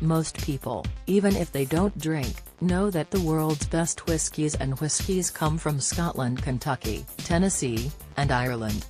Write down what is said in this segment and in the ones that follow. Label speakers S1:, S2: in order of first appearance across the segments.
S1: Most people, even if they don't drink, know that the world's best whiskies and whiskies come from Scotland, Kentucky, Tennessee, and Ireland,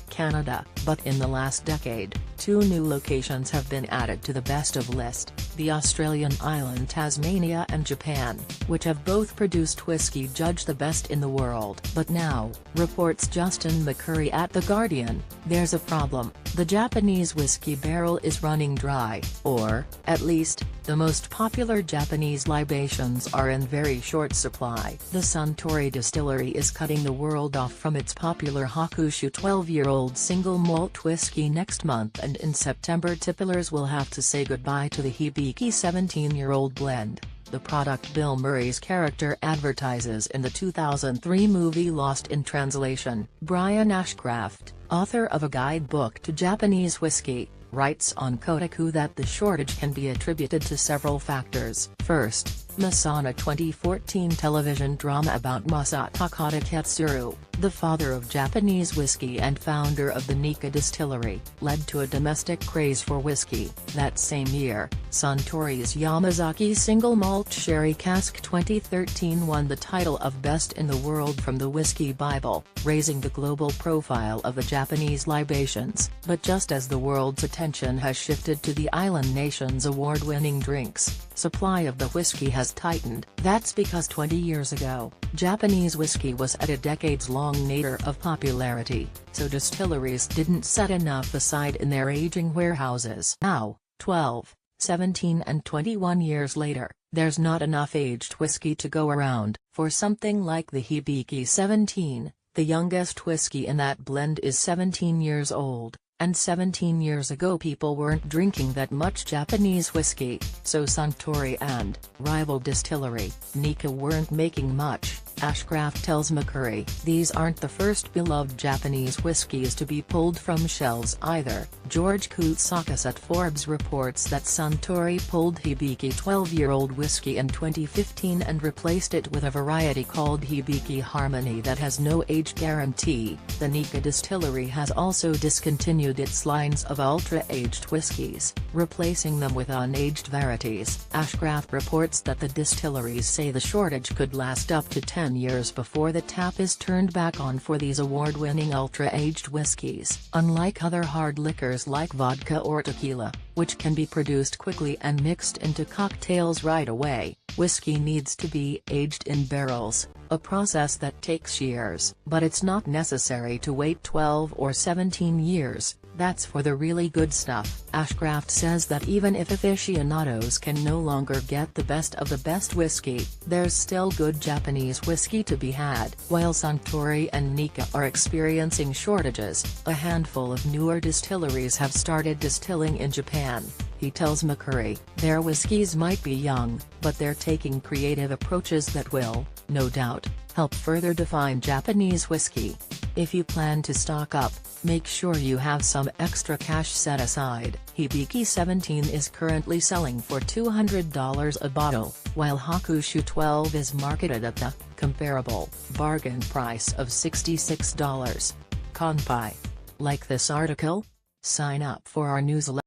S1: Canada, but in the last decade, 2 new locations have been added to the best of list, the Australian island Tasmania and Japan, which have both produced whiskey judged the best in the world. But now, reports Justin McCurry at The Guardian, there's a problem. The Japanese whiskey barrel is running dry, or, at least, the most popular Japanese libations are in very short supply. The Suntory distillery is cutting the world off from its popular Hakushu 12-year-old single malt whiskey next month, and in September tipplers will have to say goodbye to the Hibiki 17-year-old blend. The product Bill Murray's character advertises in the 2003 movie Lost in Translation. Brian Ashcraft, author of a guidebook to Japanese whiskey, writes on Kotaku that the shortage can be attributed to several factors. First, Masana 2014 television drama about Masataka Taketsuru, the father of Japanese whiskey and founder of the Nikka distillery, led to a domestic craze for whiskey. That same year, Suntory's Yamazaki Single Malt Sherry Cask 2013 won the title of Best in the World from the Whiskey Bible, raising the global profile of the Japanese libations. But just as the world's attention has shifted to the island nation's award-winning drinks, supply of the whiskey has tightened. That's because 20 years ago, Japanese whiskey was at a decades-long nadir of popularity, so distilleries didn't set enough aside in their aging warehouses. Now, 12, 17 and 21 years later, there's not enough aged whiskey to go around. For something like the Hibiki 17, the youngest whiskey in that blend is 17 years old. And 17 years ago people weren't drinking that much Japanese whiskey, so Suntory and rival distillery, Nikka weren't making much. Ashcraft tells McCurry, these aren't the first beloved Japanese whiskies to be pulled from shelves either. George Koutsakas at Forbes reports that Suntory pulled Hibiki 12-year-old whiskey in 2015 and replaced it with a variety called Hibiki Harmony that has no age guarantee. The Nikka distillery has also discontinued its lines of ultra-aged whiskies, replacing them with unaged varieties. Ashcraft reports that the distilleries say the shortage could last up to 10 years before the tap is turned back on for these award-winning ultra-aged whiskies. Unlike other hard liquors like vodka or tequila, which can be produced quickly and mixed into cocktails right away, whiskey needs to be aged in barrels, a process that takes years. But it's not necessary to wait 12 or 17 years. That's for the really good stuff. Ashcraft says that even if aficionados can no longer get the best of the best whiskey, there's still good Japanese whiskey to be had. While Suntory and Nikka are experiencing shortages, a handful of newer distilleries have started distilling in Japan. He tells McCurry, their whiskies might be young, but they're taking creative approaches that will, no doubt, help further define Japanese whiskey. If you plan to stock up, make sure you have some extra cash set aside. Hibiki 17 is currently selling for $200 a bottle, while Hakushu 12 is marketed at the comparable bargain price of $66. Kanpai. Like this article? Sign up for our newsletter.